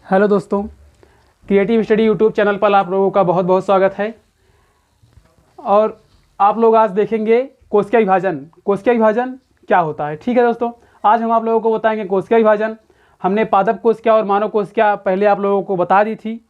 Hello दोस्तों, creative study YouTube channel पर आप लोगों का बहुत बहुत स्वागत है। और आप लोग आज देखेंगे कोशिका विभाजन। कोशिका विभाजन क्या होता है। ठीक है दोस्तों, आज हम आप लोगों को बताएंगे कोशिका विभाजन। हमने पादप कोशिका और मानव कोशिका पहले आप लोगों को बता दी थी।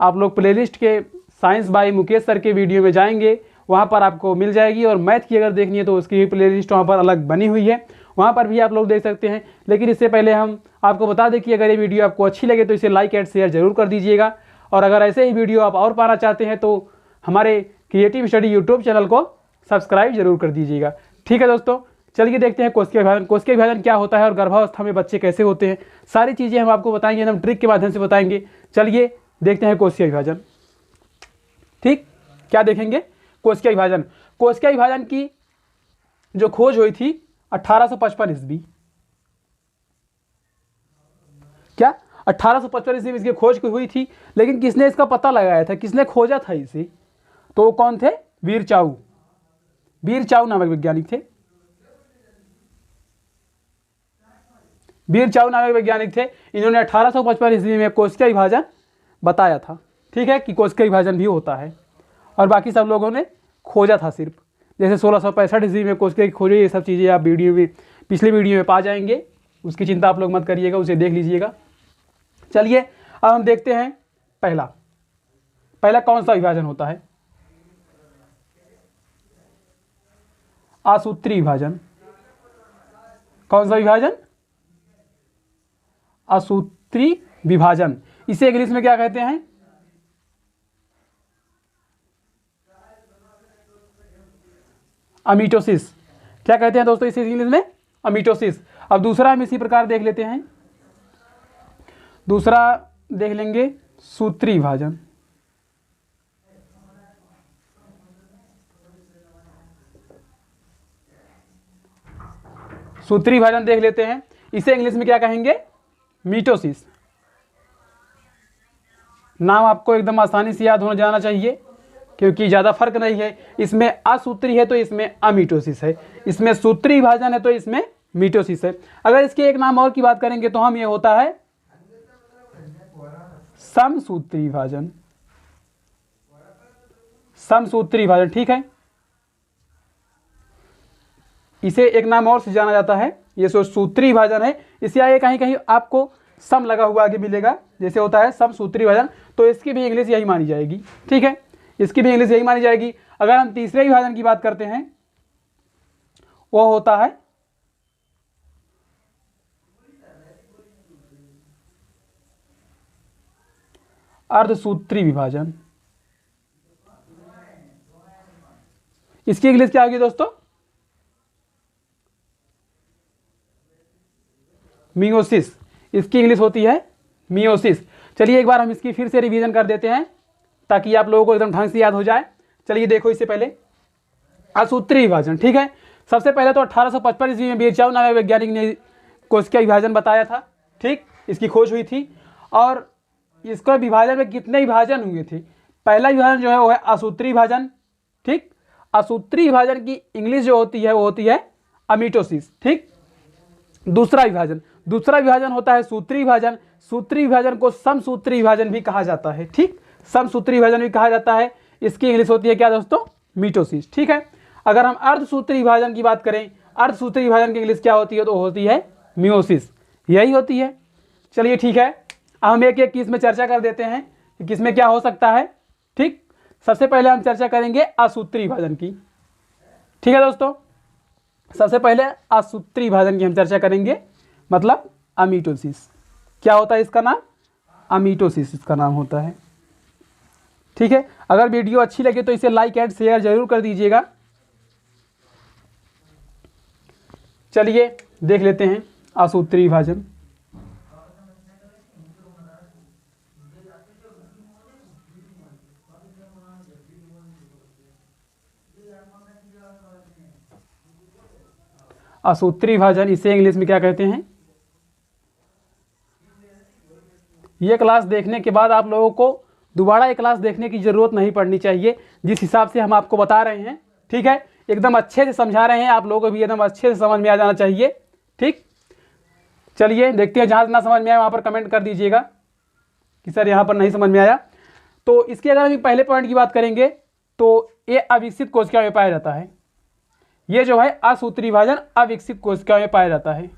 आप लोग प्लेलिस्ट के साइंस बाय मुकेश सर के वीडियो में जाएंगे, वहाँ पर आपको मिल जाएगी। और मैथ की अगर देखनी है तो उसकी भी प्लेलिस्ट वहाँ पर अलग बनी हुई है, वहाँ पर भी आप लोग देख सकते हैं। लेकिन इससे पहले हम आपको बता दें कि अगर ये वीडियो आपको अच्छी लगे तो इसे लाइक एंड शेयर जरूर कर दीजिएगा। और अगर ऐसे ही वीडियो आप और पाना चाहते हैं तो हमारे क्रिएटिव स्टडी यूट्यूब चैनल को सब्सक्राइब जरूर कर दीजिएगा। ठीक है दोस्तों, चलिए देखते हैं कोशिका विभाजन। कोशिका विभाजन क्या होता है और गर्भावस्था में बच्चे कैसे होते हैं, सारी चीज़ें हम आपको बताएंगे, हम ट्रिक के माध्यम से बताएंगे। चलिए देखते हैं कोशिका विभाजन। ठीक, क्या देखेंगे? कोशिका विभाजन। कोशिका विभाजन की जो खोज हुई थी 1855 ईस्वी। क्या 1855 ईस्वी में इसकी खोज हुई थी। लेकिन किसने इसका पता लगाया था, किसने खोजा था इसे? तो वो कौन थे? वीरचाउ। वीरचाउ नामक वैज्ञानिक थे। वीरचाउ नामक वैज्ञानिक थे। इन्होंने 1855 ईस्वी में कोशिका विभाजन बताया था। ठीक है, कि कोशिका विभाजन भी होता है। और बाकी सब लोगों ने खोजा था सिर्फ। जैसे 1665 ईस्वी में कोशिका की खोज, ये सब चीज़ें आप वीडियो में पिछले वीडियो में पा जाएंगे, उसकी चिंता आप लोग मत करिएगा, उसे देख लीजिएगा। चलिए अब हम देखते हैं पहला कौन सा विभाजन होता है? आसूत्री विभाजन। कौन सा विभाजन? आसूत्री विभाजन। इसे इंग्लिश में क्या कहते हैं? अमीटोसिस। क्या कहते हैं दोस्तों इसे इंग्लिश में? अमीटोसिस। अब दूसरा हम इसी प्रकार देख लेते हैं। दूसरा देख लेंगे सूत्री विभाजन। सूत्री विभाजन देख लेते हैं। इसे इंग्लिश में क्या कहेंगे? मीटोसिस। नाम आपको एकदम आसानी से याद होना जाना चाहिए, क्योंकि ज़्यादा फर्क नहीं है। इसमें असूत्री है तो इसमें अमीटोसिस है, इसमें सूत्री विभाजन है तो इसमें मीटोसिस है। अगर इसके एक नाम और की बात करेंगे तो हम ये होता है समसूत्री विभाजन। समसूत्री विभाजन, ठीक है। इसे एक नाम और से जाना जाता है, ये सूत्री विभाजन है। इसे आगे कहीं कहीं आपको सम लगा हुआ आगे मिलेगा, जैसे होता है समसूत्री विभाजन, तो इसकी भी इंग्लिश यही मानी जाएगी। ठीक है, इसकी भी इंग्लिश यही मानी जाएगी। अगर हम तीसरे विभाजन की बात करते हैं, वो होता है अर्धसूत्री विभाजन। इसकी इंग्लिश क्या होगी दोस्तों? मियोसिस। इसकी इंग्लिश होती है मियोसिस। चलिए एक बार हम इसकी फिर से रिवीजन कर देते हैं ताकि आप लोगों को एकदम ढंग से याद हो जाए। चलिए देखो, इससे पहले असूत्री विभाजन। ठीक है, सबसे पहले तो 1855 ईस्वी में वीरचाउ नामक वैज्ञानिक ने कोशिका विभाजन बताया था। ठीक, इसकी खोज हुई थी। और इसका विभाजन में कितने विभाजन हुए थे? पहला विभाजन जो है वो है असूत्री विभाजन। ठीक, असूत्री विभाजन की इंग्लिश जो होती है वो होती है अमीटोसिस। ठीक, दूसरा विभाजन होता है सूत्री विभाजन। सूत्री विभाजन को समसूत्री विभाजन भी कहा जाता है। ठीक, समसूत्री विभाजन भी कहा जाता है। इसकी इंग्लिश होती है क्या दोस्तों? मीटोसिस। ठीक है, अगर हम अर्धसूत्री विभाजन की बात करें, अर्धसूत्री विभाजन की इंग्लिश क्या होती है? तो होती है मियोसिस, यही होती है। चलिए ठीक है, अब हम एक एक की इसमें चर्चा कर देते हैं कि किसमें क्या हो सकता है। ठीक, सबसे पहले हम चर्चा करेंगे असूत्री विभाजन की। ठीक है दोस्तों, सबसे पहले असूत्री विभाजन की हम चर्चा करेंगे, मतलब अमीटोसिस। क्या होता है इसका नाम? अमीटोसिस इसका नाम होता है। ठीक है, अगर वीडियो अच्छी लगे तो इसे लाइक एंड शेयर जरूर कर दीजिएगा। चलिए देख लेते हैं असूत्री विभाजन। असूत्री विभाजन, इसे इंग्लिश में क्या कहते हैं? ये क्लास देखने के बाद आप लोगों को दोबारा ये क्लास देखने की ज़रूरत नहीं पड़नी चाहिए, जिस हिसाब से हम आपको बता रहे हैं। ठीक है, एकदम अच्छे से समझा रहे हैं, आप लोगों को भी एकदम अच्छे से समझ में आ जाना चाहिए। ठीक, चलिए देखते हैं, जहाँ ना समझ में आए वहाँ पर कमेंट कर दीजिएगा। कि सर यहाँ पर नहीं समझ में आया। तो इसके अगर हम पहले पॉइंट की बात करेंगे तो ये अविकसित कोशिकाओं में पाया जाता है। ये जो है असूत्री विभाजन अविकसित कोशिकाओं में पाया जाता है।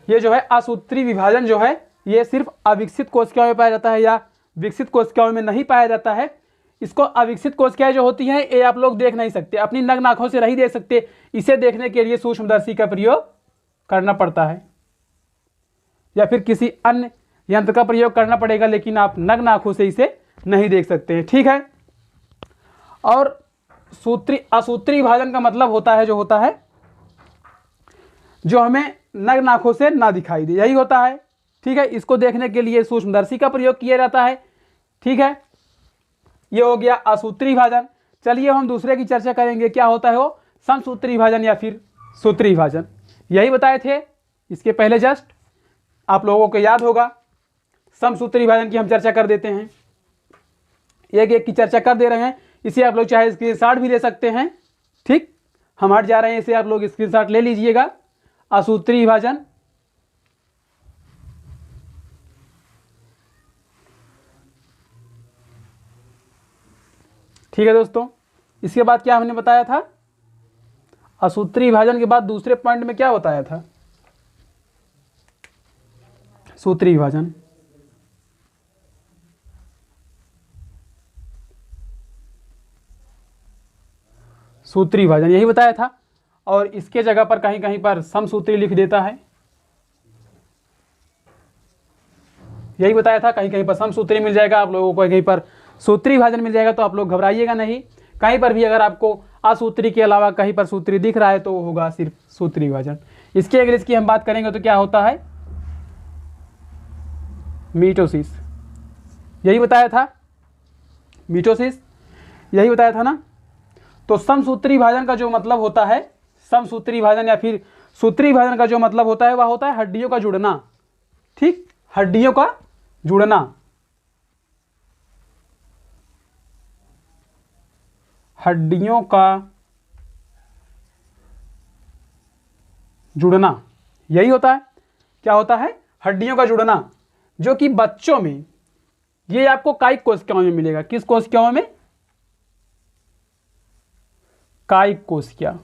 ये जो है असूत्री विभाजन जो है ये सिर्फ अविकसित कोशिकाओं में पाया जाता है या विकसित कोशिकाओं में नहीं पाया जाता है। इसको अविकसित कोशिकाएं जो होती हैं ये आप लोग देख नहीं सकते, अपनी नग्न आंखों से नहीं देख सकते। इसे देखने के लिए सूक्ष्मदर्शी का प्रयोग करना पड़ता है या फिर किसी अन्य यंत्र का प्रयोग करना पड़ेगा, लेकिन आप नग्न आंखों से इसे नहीं देख सकते हैं। ठीक है। और असूत्री विभाजन का मतलब होता है जो हमें नग्न आंखों से ना दिखाई दे, यही होता है। ठीक है। इसको देखने के लिए सूक्ष्मदर्शी का प्रयोग किया जाता है। ठीक है। ये हो गया असूत्री विभाजन। चलिए हम दूसरे की चर्चा करेंगे, क्या होता है वो समसूत्री विभाजन या फिर सूत्री विभाजन। यही बताए थे इसके पहले, जस्ट आप लोगों को याद होगा। समसूत्री विभाजन की हम चर्चा कर देते हैं, एक एक की चर्चा कर दे रहे हैं। इसे आप लोग चाहे स्क्रीनशॉट भी ले सकते हैं। ठीक, हम हट जा रहे हैं, इसे आप लोग स्क्रीनशॉट ले लीजिएगा। असूत्री विभाजन, ठीक है दोस्तों। इसके बाद क्या हमने बताया था, असूत्री विभाजन के बाद दूसरे पॉइंट में क्या बताया था, सूत्री विभाजन। सूत्री विभाजन यही बताया था, और इसके जगह पर कहीं कहीं पर समसूत्री लिख देता है। यही बताया था, कहीं कहीं पर समसूत्री मिल जाएगा आप लोगों को, कहीं पर सूत्री विभाजन मिल जाएगा। तो आप लोग घबराइएगा नहीं, कहीं पर भी अगर आपको असूत्री के अलावा कहीं पर सूत्री दिख रहा है तो वो होगा सिर्फ सूत्री विभाजन। इसके अगर इसकी हम बात करेंगे तो क्या होता है, मीटोसिस। यही बताया था, मीटोसिस यही बताया था ना। तो समसूत्री विभाजन का जो मतलब होता है, समसूत्री विभाजन या फिर सूत्री विभाजन का जो मतलब होता है वह होता है हड्डियों का जुड़ना। ठीक, हड्डियों का जुड़ना, हड्डियों का जुड़ना, यही होता है। क्या होता है, हड्डियों का जुड़ना, जो कि बच्चों में ये आपको कायिक कोशिकाओं में मिलेगा। किस कोशिकाओं में, कायिक कोशिका।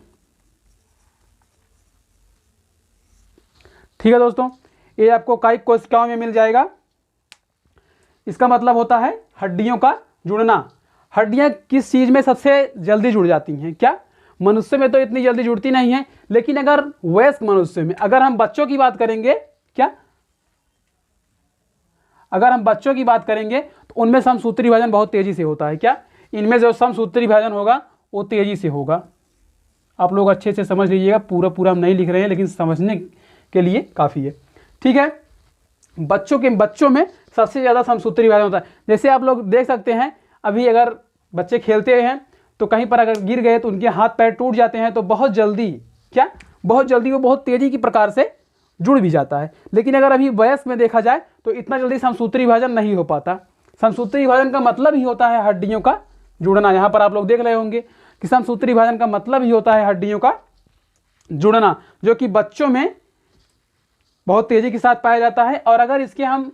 ठीक है दोस्तों, ये आपको कायिक कोशिकाओं में मिल जाएगा। इसका मतलब होता है हड्डियों का जुड़ना। हड्डियां किस चीज में सबसे जल्दी जुड़ जाती हैं, क्या, मनुष्य में तो इतनी जल्दी जुड़ती नहीं है, लेकिन अगर वयस्क मनुष्य में, अगर हम बच्चों की बात करेंगे, क्या, अगर हम बच्चों की बात करेंगे तो उनमें समसूत्री विभाजन बहुत तेजी से होता है। क्या, इनमें जो समसूत्री विभाजन होगा वो तेजी से होगा। आप लोग अच्छे से समझ लीजिएगा, पूरा पूरा हम नहीं लिख रहे हैं, लेकिन समझने के लिए काफ़ी है। ठीक है। बच्चों में सबसे ज़्यादा समसूत्री विभाजन होता है। जैसे आप लोग देख सकते हैं, अभी अगर बच्चे खेलते हैं तो कहीं पर अगर गिर गए तो उनके हाथ पैर टूट जाते हैं, तो बहुत जल्दी, क्या, बहुत जल्दी वो बहुत तेज़ी की प्रकार से जुड़ भी जाता है। लेकिन अगर अभी वयस्क में देखा जाए तो इतना जल्दी समसूत्री विभाजन नहीं हो पाता। समसूत्री विभाजन का मतलब ही होता है हड्डियों का जुड़ना। यहाँ पर आप लोग देख रहे होंगे कि समसूत्री विभाजन का मतलब ही होता है हड्डियों का जुड़ना, जो कि बच्चों में बहुत तेजी के साथ पाया जाता है। और अगर इसके हम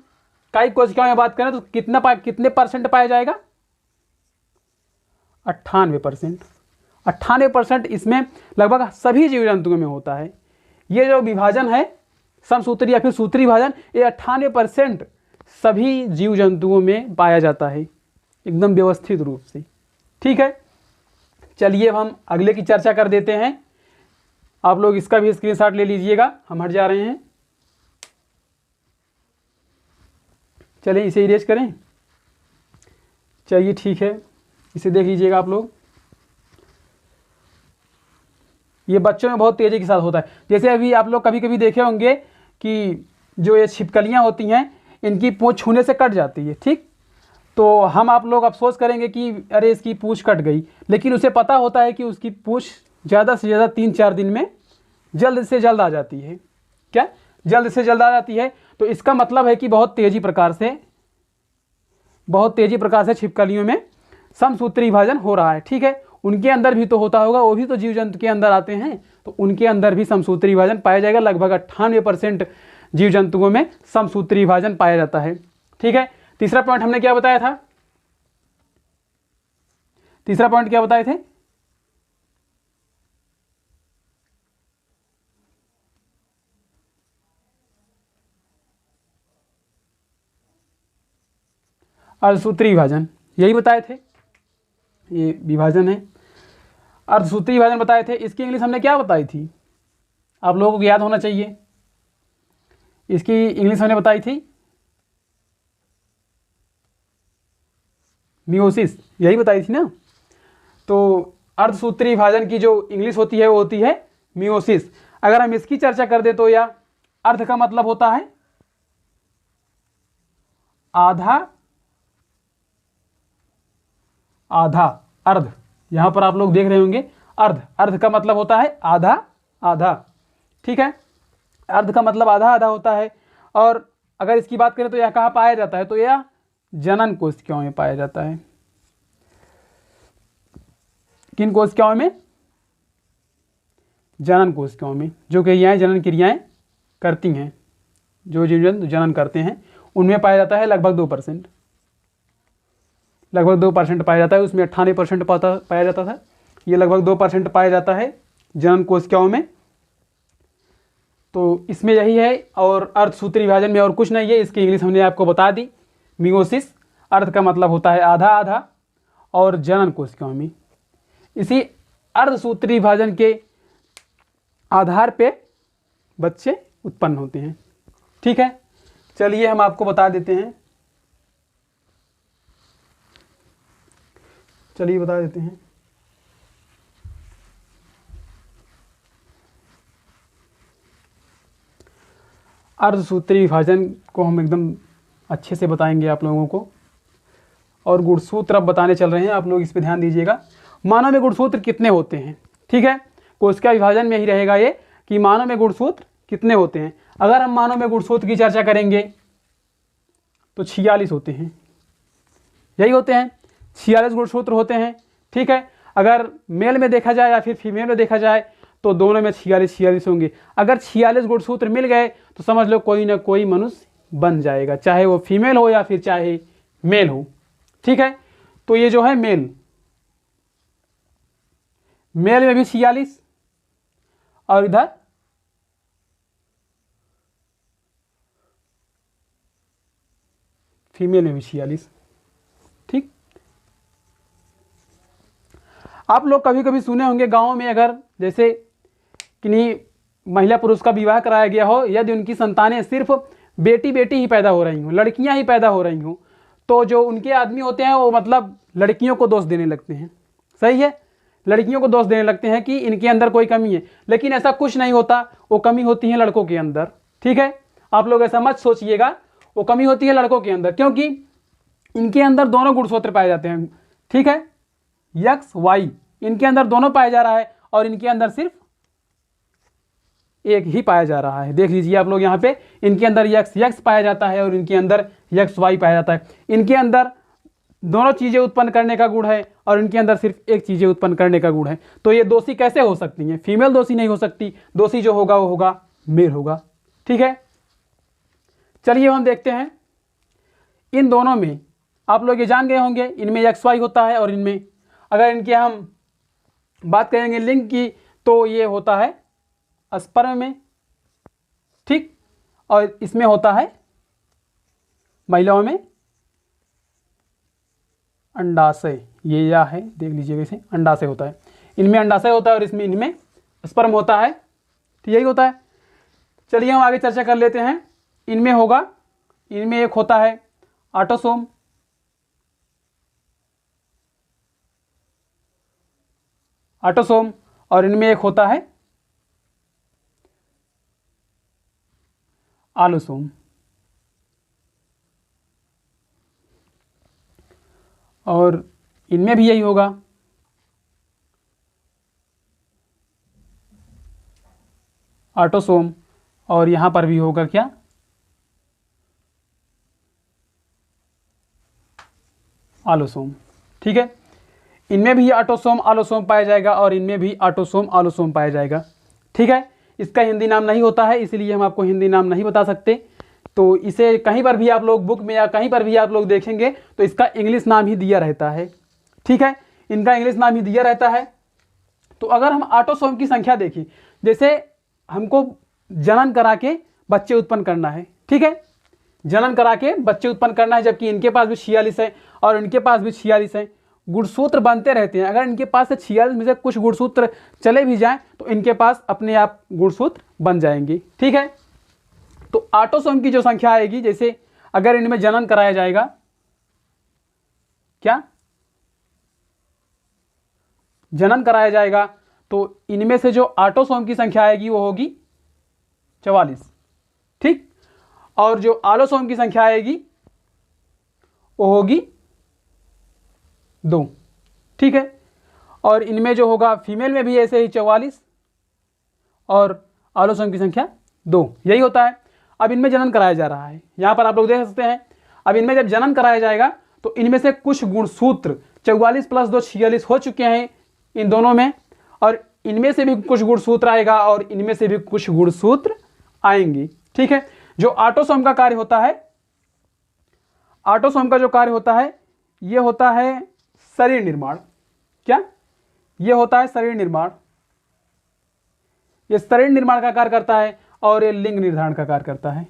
कायिक कोशिकाओं में बात करें तो कितने परसेंट पाया जाएगा, 98%। 98% इसमें लगभग सभी जीव जंतुओं में होता है। ये जो विभाजन है समसूत्री या फिर सूत्री विभाजन, ये 98% सभी जीव जंतुओं में पाया जाता है, एकदम व्यवस्थित रूप से। ठीक है। चलिए अब हम अगले की चर्चा कर देते हैं। आप लोग इसका भी स्क्रीनशॉट ले लीजिएगा, हम हट जा रहे हैं। चलिए इसे इरेज करें। चलिए ठीक है, इसे देख लीजिएगा आप लोग। ये बच्चों में बहुत तेजी के साथ होता है। जैसे अभी आप लोग कभी कभी देखे होंगे कि जो ये छिपकलियां होती हैं, इनकी पूंछ छूने से कट जाती है। ठीक, तो हम आप लोग अफसोस करेंगे कि अरे इसकी पूंछ कट गई, लेकिन उसे पता होता है कि उसकी पूंछ ज़्यादा से ज़्यादा 3-4 दिन में जल्द से जल्द आ जाती है। क्या, जल्द से जल्द आ जाती है। तो इसका मतलब है कि बहुत तेज़ी प्रकार से छिपकलियों में समसूत्री विभाजन हो रहा है। ठीक है, उनके अंदर भी तो होता होगा, वो भी तो जीव जंतु के अंदर आते हैं, तो उनके अंदर भी समसूत्री विभाजन पाया जाएगा। लगभग 98% जीव जंतुओं में समसूत्री विभाजन पाया जाता है। ठीक है, तीसरा पॉइंट हमने क्या बताया था? तीसरा पॉइंट क्या बताए थे? अर्धसूत्री विभाजन, यही बताए थे, ये विभाजन है। अर्धसूत्री विभाजन बताए थे। इसकी इंग्लिश हमने क्या बताई थी? आप लोगों को याद होना चाहिए। इसकी इंग्लिश हमने बताई थी मियोसिस, यही बताई थी ना। तो अर्धसूत्री विभाजन की जो इंग्लिश होती है वो होती है मियोसिस। अगर हम इसकी चर्चा कर दे तो, या अर्ध का मतलब होता है आधा, आधा, अर्ध, यहां पर आप लोग देख रहे होंगे अर्ध, अर्ध का मतलब होता है आधा आधा। ठीक है, अर्ध का मतलब आधा आधा होता है। और अगर इसकी बात करें तो यह कहाँ पाया जाता है? तो यह जनन कोशिकाओं में पाया जाता है। किन कोशिकाओं में? जनन कोशिकाओं में। जो क्रियाएं जनन क्रियाएं करती हैं, जो जीव जंतु जनन करते हैं, उनमें पाया जाता है लगभग 2%, लगभग 2% पाया जाता है। उसमें 98% पाया जाता था, ये लगभग 2% पाया जाता है जनन कोशिकाओं में। तो इसमें यही है। और अर्धसूत्री विभाजन में और कुछ नहीं है। इसकी इंग्लिश हमने आपको बता दी, मियोसिस। अर्ध का मतलब होता है आधा आधा, और जनन कोशिकाओं में। इसी अर्धसूत्री विभाजन के आधार पे बच्चे उत्पन्न होते हैं। ठीक है, चलिए हम आपको बता देते हैं, चलिए बता देते हैं। अर्धसूत्री विभाजन को हम एकदम अच्छे से बताएंगे आप लोगों को। और गुणसूत्र अब बताने चल रहे हैं, आप लोग इस पे ध्यान दीजिएगा। मानव में गुणसूत्र कितने होते हैं? ठीक है, कोशिका विभाजन में ही रहेगा ये कि मानव में गुणसूत्र कितने होते हैं। अगर हम मानव में गुणसूत्र की चर्चा करेंगे तो 46 होते हैं, यही होते हैं, 46 गुणसूत्र होते हैं। ठीक है, अगर मेल में देखा जाए या फिर फीमेल में देखा जाए तो दोनों में 46 होंगे। अगर 46 गुणसूत्र मिल गए तो समझ लो कोई ना कोई मनुष्य बन जाएगा, चाहे वो फीमेल हो या फिर चाहे मेल हो। ठीक है, तो ये जो है मेल में भी 46, और इधर फीमेल में भी 46। ठीक, आप लोग कभी कभी सुने होंगे गांव में, अगर जैसे किन्हीं महिला पुरुष का विवाह कराया गया हो, यदि उनकी संतानें सिर्फ बेटी बेटी ही पैदा हो रही हों, लड़कियां ही पैदा हो रही हों, तो जो उनके आदमी होते हैं वो मतलब लड़कियों को दोष देने लगते हैं। सही है, लड़कियों को दोष देने लगते हैं कि इनके अंदर कोई कमी है, लेकिन ऐसा कुछ नहीं होता। वो कमी होती है लड़कों के अंदर। ठीक है, आप लोग ऐसा मत सोचिएगा, वो कमी होती है लड़कों के अंदर, क्योंकि इनके अंदर दोनों गुणसूत्र पाए जाते हैं। ठीक है, यक्स वाई इनके अंदर दोनों पाया जा रहा है, और इनके अंदर सिर्फ एक ही पाया जा रहा है। देख लीजिए आप लोग यहाँ पे, इनके अंदर यक्स पाया जाता है और इनके अंदर यक्स वाई पाया जाता है। इनके अंदर दोनों चीज़ें उत्पन्न करने का गुण है और इनके अंदर सिर्फ एक चीज़ें उत्पन्न करने का गुण है। तो ये दोषी कैसे हो सकती हैं? फीमेल दोषी नहीं हो सकती, दोषी जो होगा वो होगा मेल होगा। ठीक है, चलिए हम देखते हैं इन दोनों में। आप लोग ये जान गए होंगे, इनमें एक्स वाई होता है, और इनमें अगर इनके हम बात करेंगे लिंग की तो ये होता है स्पर्म में। ठीक, और इसमें होता है महिलाओं में अंडाशय। ये या है, देख लीजिएगा, इसे अंडाशय होता है। इनमें अंडाशय होता है और इनमें स्पर्म होता है। तो यही होता है। चलिए हम आगे चर्चा कर लेते हैं। इनमें होगा, इनमें एक होता है ऑटोसोम, ऑटोसोम, और इनमें एक होता है आलोसोम। और इनमें भी यही होगा, ऑटोसोम, और यहां पर भी होगा क्या, आलोसोम। ठीक है, इनमें भी ऑटोसोम आलोसोम पाया जाएगा और इनमें भी ऑटोसोम आलोसोम पाया जाएगा। ठीक है, इसका हिंदी नाम नहीं होता है, इसलिए हम आपको हिंदी नाम नहीं बता सकते। तो इसे कहीं पर भी आप लोग बुक में या कहीं पर भी आप लोग देखेंगे तो इसका इंग्लिश नाम ही दिया रहता है। ठीक है, इनका इंग्लिश नाम ही दिया रहता है। तो अगर हम ऑटोसोम की संख्या देखें, जैसे हमको जनन करा के बच्चे उत्पन्न करना है, ठीक है, जनन करा के बच्चे उत्पन्न करना है, जबकि इनके पास भी 46 है और इनके पास भी 46 है। गुणसूत्र बनते रहते हैं, अगर इनके पास से 46 में से कुछ गुणसूत्र चले भी जाएं तो इनके पास अपने आप गुणसूत्र बन जाएंगे। ठीक है, तो ऑटोसोम की जो संख्या आएगी, जैसे अगर इनमें जनन कराया जाएगा, क्या जनन कराया जाएगा तो इनमें से जो ऑटोसोम की संख्या आएगी वो होगी 44। ठीक, और जो आलोसोम की संख्या आएगी वो होगी 2। ठीक है, और इनमें जो होगा फीमेल में भी ऐसे ही 44 और आलोसोम की संख्या 2, यही होता है। अब इनमें जनन कराया जा रहा है, यहाँ पर आप लोग देख सकते हैं। अब इनमें जब जनन कराया जाएगा तो इनमें से कुछ गुणसूत्र 44 + 2 46 हो चुके हैं इन दोनों में, और इनमें से भी कुछ गुणसूत्र आएगा और इनमें से भी कुछ गुणसूत्र आएंगे। ठीक है, जो ऑटोसोम का कार्य होता है, ऑटोसोम का जो कार्य होता है ये होता है शरीर निर्माण। क्या ये होता है शरीर निर्माण, ये शरीर निर्माण का कार्य करता है और ये लिंग निर्धारण का कार्य करता है।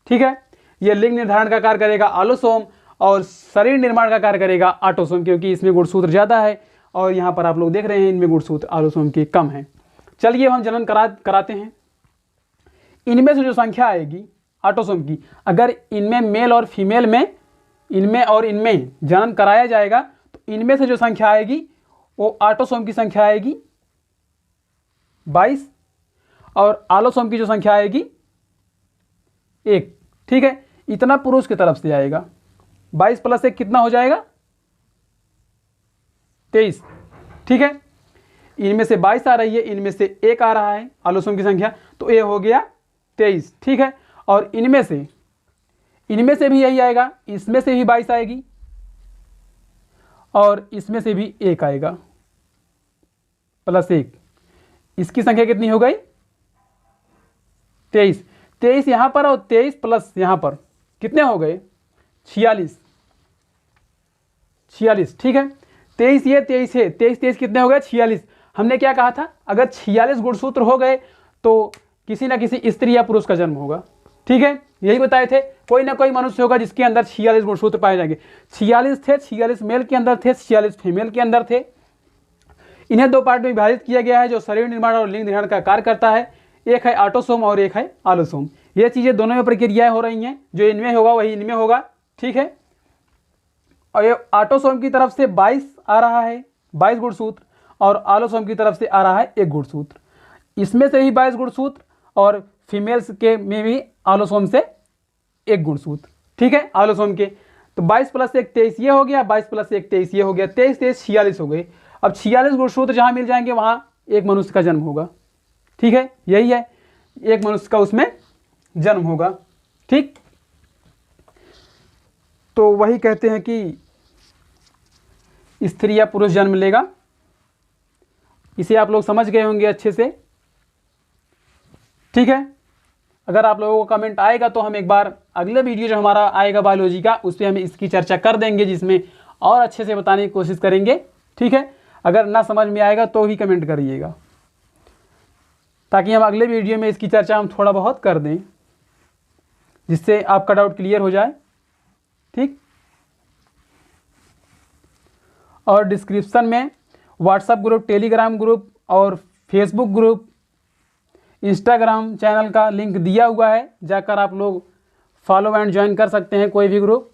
ठीक है, ये लिंग निर्धारण का कार्य करेगा आलोसोम और शरीर निर्माण का कार्य करेगा ऑटोसोम, क्योंकि इसमें गुणसूत्र ज़्यादा है और यहाँ पर आप लोग देख रहे हैं इनमें गुणसूत्र आलोसोम के कम हैं। चलिए हम जनन कराते हैं। इनमें से जो संख्या आएगी ऑटोसोम की, अगर इनमें मेल और फीमेल में, इनमें और इनमें जनन कराया जाएगा तो इनमें से जो संख्या आएगी वो ऑटोसोम की संख्या आएगी 22 और आलोसोम की जो संख्या आएगी 1। ठीक है, इतना पुरुष की तरफ से आएगा। 22 + 1 कितना हो जाएगा? 23। ठीक है, इनमें से 22 आ रही है, इनमें से 1 आ रहा है आलोसोम की संख्या, तो ये हो गया 23। ठीक है, और इनमें से भी यही आएगा, इसमें से भी 22 आएगी और इसमें से भी 1 आएगा +1, इसकी संख्या कितनी हो गई? 23। 23 यहाँ पर और 23 प्लस यहाँ पर कितने हो गए? 46। 46। ठीक है, 23 ये 23 है, 23 कितने हो गए? 46। हमने क्या कहा था? अगर 46 गुणसूत्र हो गए तो किसी ना किसी स्त्री या पुरुष का जन्म होगा। ठीक है, यही बताए थे, कोई ना कोई मनुष्य होगा जिसके अंदर 46 गुणसूत्र पाए जाएंगे। 46 थे, 46 मेल के अंदर थे, 46 फीमेल के अंदर थे। इन्हें 2 पार्ट में विभाजित किया गया है जो शरीर निर्माण और लिंग निर्माण का कार्य करता है। एक है ऑटोसोम और एक है आलोसोम। ये चीज़ें दोनों में प्रक्रियाएं हो रही हैं, जो इनमें होगा वही इनमें होगा। ठीक है, और ये ऑटोसोम की तरफ से 22 आ रहा है, 22 गुणसूत्र, और आलोसोम की तरफ से आ रहा है 1 गुणसूत्र। इसमें से ही 22 गुणसूत्र और फीमेल्स के में भी आलोसोम से 1 गुणसूत्र। ठीक है, आलोसोम के तो 22 + 1 23 ये हो गया, 22 + 1 23 ये हो गया, 23 23 46 हो गए। अब 46 गुणसूत्र जहाँ मिल जाएंगे वहाँ एक मनुष्य का जन्म होगा। ठीक है, यही है, एक मनुष्य का उसमें जन्म होगा। ठीक, तो वही कहते हैं कि स्त्री या पुरुष जन्म लेगा। इसे आप लोग समझ गए होंगे अच्छे से। ठीक है, अगर आप लोगों को कमेंट आएगा तो हम एक बार अगले वीडियो जो हमारा आएगा बायोलॉजी का, उस पर हम इसकी चर्चा कर देंगे, जिसमें और अच्छे से बताने की कोशिश करेंगे। ठीक है, अगर ना समझ में आएगा तो ही कमेंट करिएगा, ताकि हम अगले वीडियो में इसकी चर्चा हम थोड़ा बहुत कर दें, जिससे आपका डाउट क्लियर हो जाए। ठीक, और डिस्क्रिप्शन में व्हाट्सएप ग्रुप, टेलीग्राम ग्रुप और फेसबुक ग्रुप, इंस्टाग्राम चैनल का लिंक दिया हुआ है, जाकर आप लोग फॉलो एंड ज्वाइन कर सकते हैं कोई भी ग्रुप।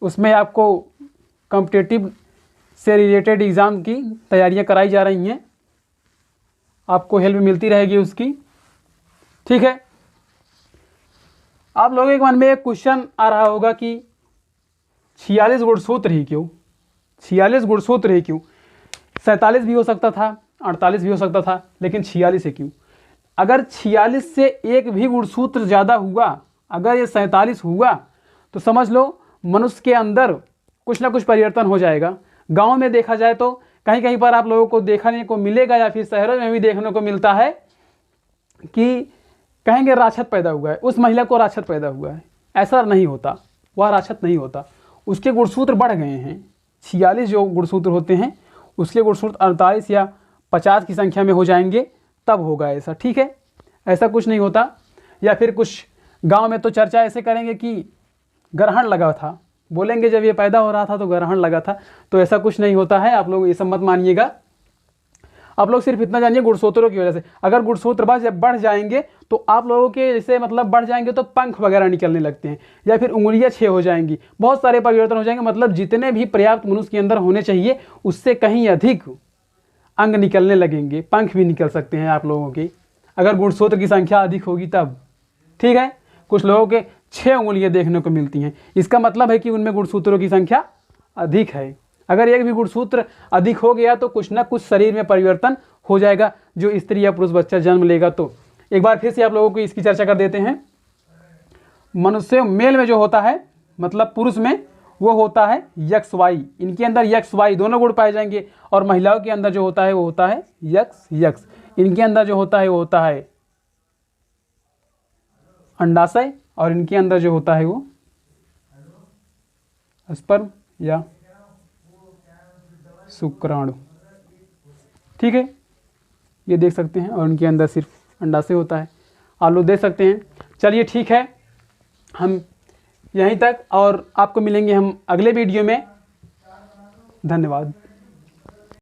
उसमें आपको कॉम्पिटिटिव से रिलेटेड एग्ज़ाम की तैयारियां कराई जा रही हैं, आपको हेल्प मिलती रहेगी उसकी। ठीक है, आप लोगों के मन में एक क्वेश्चन आ रहा होगा कि 46 गुणसूत्र ही क्यों? 46 गुणसूत्र ही क्यों? 47 भी हो सकता था, 48 भी हो सकता था, लेकिन 46 है क्यों? अगर 46 से एक भी गुणसूत्र ज़्यादा हुआ, अगर ये 47 हुआ, तो समझ लो मनुष्य के अंदर कुछ ना कुछ परिवर्तन हो जाएगा। गांव में देखा जाए तो कहीं कहीं पर आप लोगों को देखने को मिलेगा या फिर शहरों में भी देखने को मिलता है कि कहेंगे राक्षस पैदा हुआ है, उस महिला को राक्षस पैदा हुआ है। ऐसा नहीं होता, वह राक्षस नहीं होता, उसके गुणसूत्र बढ़ गए हैं। 46 जो गुणसूत्र होते हैं उसके गुणसूत्र 48 या 50 की संख्या में हो जाएंगे, तब होगा ऐसा। ठीक है, ऐसा कुछ नहीं होता। या फिर कुछ गांव में तो चर्चा ऐसे करेंगे कि ग्रहण लगा था, बोलेंगे जब ये पैदा हो रहा था तो ग्रहण लगा था, तो ऐसा कुछ नहीं होता है। आप लोग ये सब मत मानिएगा। आप लोग सिर्फ इतना जानिए गुणसूत्रों की वजह से, अगर गुणसूत्र जब बढ़ जाएंगे तो आप लोगों के जैसे मतलब बढ़ जाएंगे तो पंख वगैरह निकलने लगते हैं, या फिर उंगलियां 6 हो जाएंगी, बहुत सारे परिवर्तन हो जाएंगे। मतलब जितने भी पर्याप्त मनुष्य के अंदर होने चाहिए उससे कहीं अधिक अंग निकलने लगेंगे, पंख भी निकल सकते हैं आप लोगों के, अगर गुणसूत्र की संख्या अधिक होगी तब। ठीक है, कुछ लोगों के 6 उंगलियां देखने को मिलती हैं, इसका मतलब है कि उनमें गुणसूत्रों की संख्या अधिक है। अगर एक भी गुणसूत्र अधिक हो गया तो कुछ ना कुछ शरीर में परिवर्तन हो जाएगा, जो स्त्री या पुरुष बच्चा जन्म लेगा। तो एक बार फिर से आप लोगों को इसकी चर्चा कर देते हैं। मनुष्य मेल में जो होता है, मतलब पुरुष में, वो होता है यक्स वाई, इनके अंदर यक्स वाई दोनों गुण पाए जाएंगे। और महिलाओं के अंदर जो होता है वो होता है यक्स यक्स, इनके अंदर जो होता है वो होता है अंडाशय, और इनके अंदर जो होता है वो स्पर्म या शुक्राणु। ठीक है, ये देख सकते हैं, और उनके अंदर सिर्फ अंडाशय होता है। आप लोग देख सकते हैं। चलिए ठीक है, हम यहीं तक, और आपको मिलेंगे हम अगले वीडियो में। धन्यवाद।